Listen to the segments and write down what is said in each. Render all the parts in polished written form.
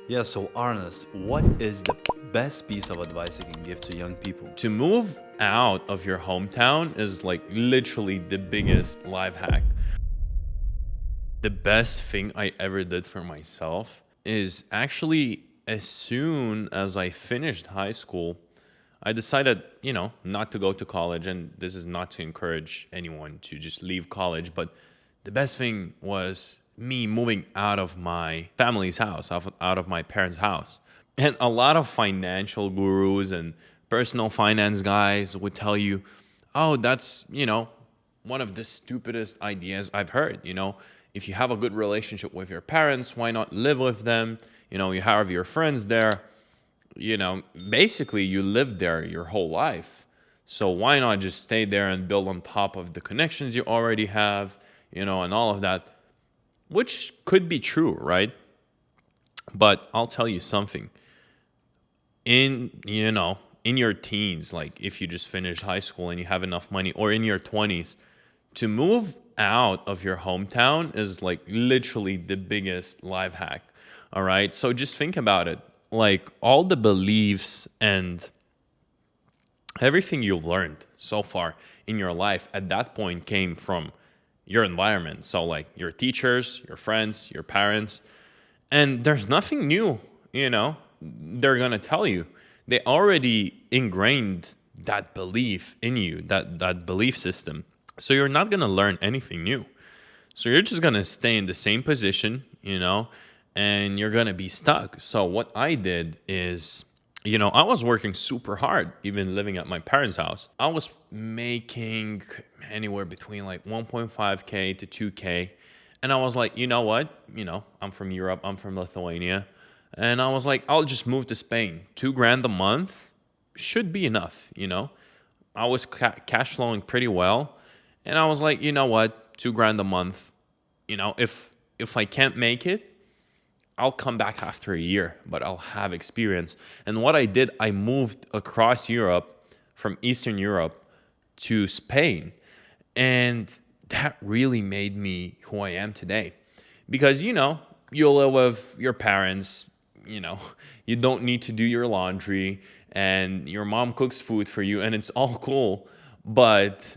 Yeah, so Arnes, what is the best piece of advice you can give to young people? To move out of your hometown is like literally the biggest life hack. The best thing I ever did for myself is actually as soon as I finished high school, I decided, not to go to college. And this is not to encourage anyone to just leave college. But the best thing was me moving out of my family's house, out of my parents' house. And a lot of financial gurus and personal finance guys would tell you, oh, that's, one of the stupidest ideas I've heard. If you have a good relationship with your parents, why not live with them? You have your friends there. Basically you lived there your whole life. So why not just stay there and build on top of the connections you already have, and all of that, which could be true, right? But I'll tell you something. In your teens, like if you just finished high school and you have enough money, or in your 20s, to move out of your hometown is like literally the biggest life hack. All right. So just think about it. Like all the beliefs and everything you've learned so far in your life at that point came from your environment. So, like your teachers, your friends, your parents. And there's nothing new, they're going to tell you. They already ingrained that belief in you, that belief system. So you're not going to learn anything new. So you're just going to stay in the same position, and you're going to be stuck. So what I did is, I was working super hard, even living at my parents' house. I was making anywhere between like 1.5K to 2K. And I was like, you know what? I'm from Europe, I'm from Lithuania. And I was like, I'll just move to Spain. 2 grand a month should be enough, I was cash flowing pretty well. And I was like, you know what? 2 grand a month, if I can't make it, I'll come back after a year, but I'll have experience. And what I did, I moved across Europe from Eastern Europe to Spain. And that really made me who I am today. Because, you live with your parents, you don't need to do your laundry, and your mom cooks food for you, and it's all cool. But,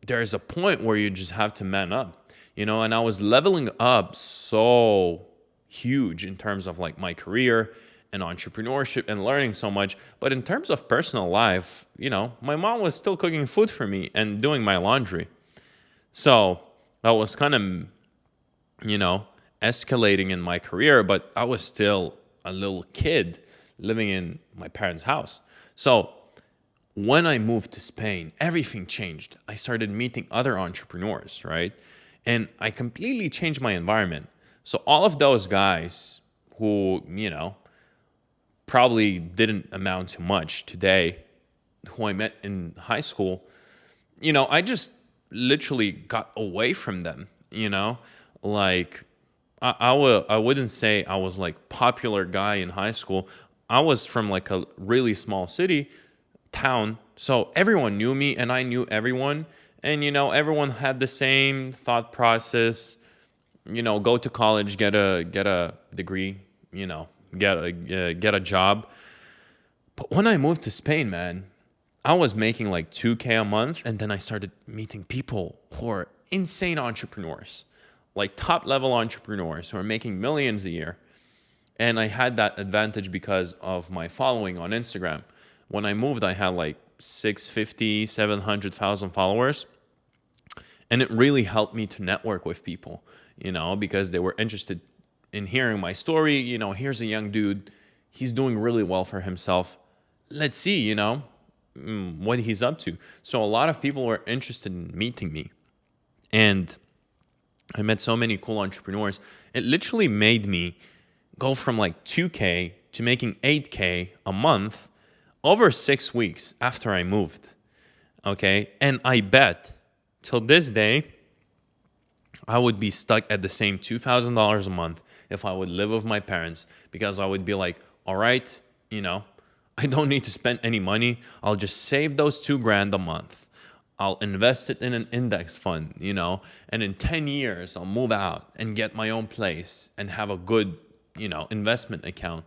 there's a point where you just have to man up, and I was leveling up so huge in terms of like my career and entrepreneurship and learning so much. But in terms of personal life, my mom was still cooking food for me and doing my laundry. So I was kind of, escalating in my career, but I was still a little kid living in my parents' house. So when I moved to Spain, everything changed. I started meeting other entrepreneurs, right? And I completely changed my environment. So all of those guys who, probably didn't amount to much today, who I met in high school, I just literally got away from them, like I wouldn't say I was like popular guy in high school. I was from like a really small city town, so everyone knew me and I knew everyone, and everyone had the same thought process. Go to college, get a degree, get a job. But when I moved to Spain, man, I was making like 2K a month, and then I started meeting people who are insane entrepreneurs, like top level entrepreneurs who are making millions a year. And I had that advantage because of my following on Instagram. When I moved, I had like 650, 700,000 followers. And it really helped me to network with people, because they were interested in hearing my story. Here's a young dude. He's doing really well for himself. Let's see, what he's up to. So a lot of people were interested in meeting me. And I met so many cool entrepreneurs. It literally made me go from like 2K to making 8K a month over 6 weeks after I moved. Okay. And I bet till this day, I would be stuck at the same $2,000 a month if I would live with my parents, because I would be like, all right, I don't need to spend any money. I'll just save those 2 grand a month. I'll invest it in an index fund, and in 10 years, I'll move out and get my own place and have a good, investment account.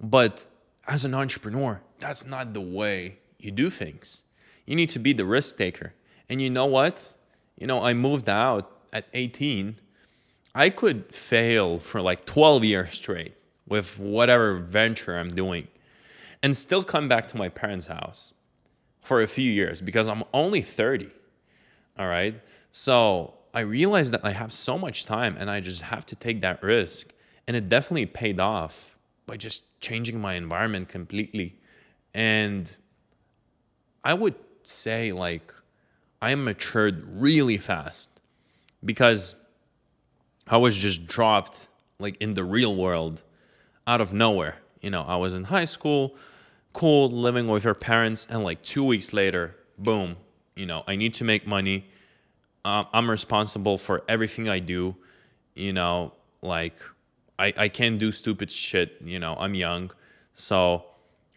But as an entrepreneur, that's not the way you do things. You need to be the risk taker. And you know what? I moved out at 18. I could fail for like 12 years straight with whatever venture I'm doing and still come back to my parents' house for a few years because I'm only 30. All right. So I realized that I have so much time and I just have to take that risk. And it definitely paid off by just changing my environment completely. And I would say like I matured really fast because I was just dropped like in the real world out of nowhere. I was in high school, cool, living with her parents, and like 2 weeks later, boom, I need to make money. I'm responsible for everything I do. Like I can't do stupid shit. I'm young. So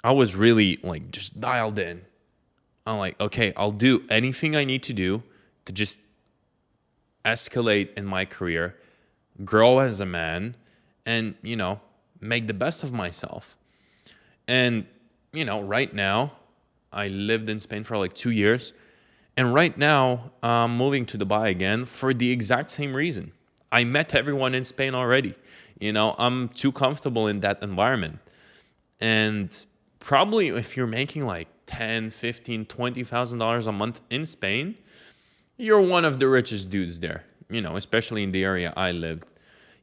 I was really like just dialed in. I'm like, okay, I'll do anything I need to do to just escalate in my career, grow as a man, and, make the best of myself. And, right now, I lived in Spain for like 2 years. And right now, I'm moving to Dubai again for the exact same reason. I met everyone in Spain already. I'm too comfortable in that environment. And probably if you're making like 10, 15, $20,000 a month in Spain, you're one of the richest dudes there, especially in the area I lived.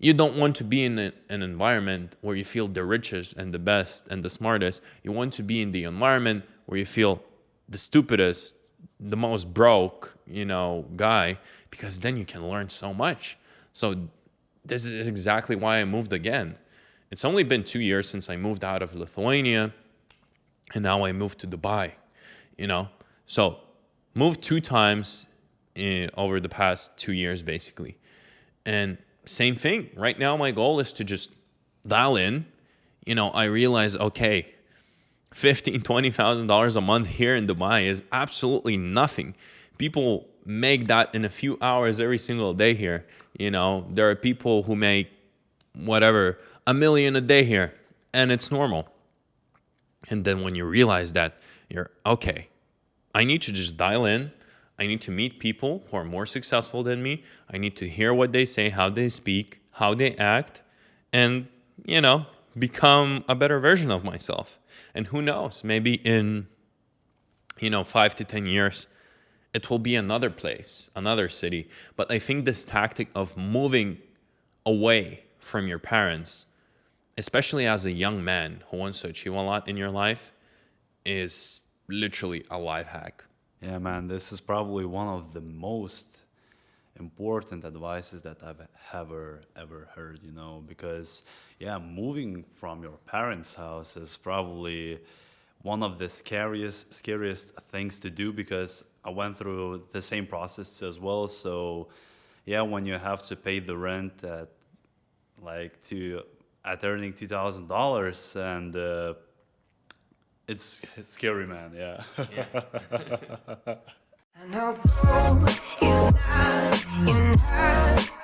You don't want to be in an environment where you feel the richest and the best and the smartest. You want to be in the environment where you feel the stupidest, the most broke, guy, because then you can learn so much. So this is exactly why I moved again. It's only been 2 years since I moved out of Lithuania, and now I moved to Dubai, So moved 2 times over the past 2 years, basically. And same thing. Right now, my goal is to just dial in. I realize, okay, $15,000, $20,000 a month here in Dubai is absolutely nothing. People make that in a few hours every single day here. There are people who make whatever, $1 million a day here, and it's normal. And then when you realize that, you're okay, I need to just dial in. I need to meet people who are more successful than me. I need to hear what they say, how they speak, how they act, and, become a better version of myself. And who knows, maybe in, 5 to 10 years, it will be another place, another city. But I think this tactic of moving away from your parents, especially as a young man who wants to achieve a lot in your life, is literally a life hack. Yeah, man, this is probably one of the most important advices that I've ever heard, because moving from your parents' house is probably one of the scariest things to do, because I went through the same process as well. So when you have to pay the rent at earning $2,000, and it's scary, man. Yeah. Yeah. I know is not enough.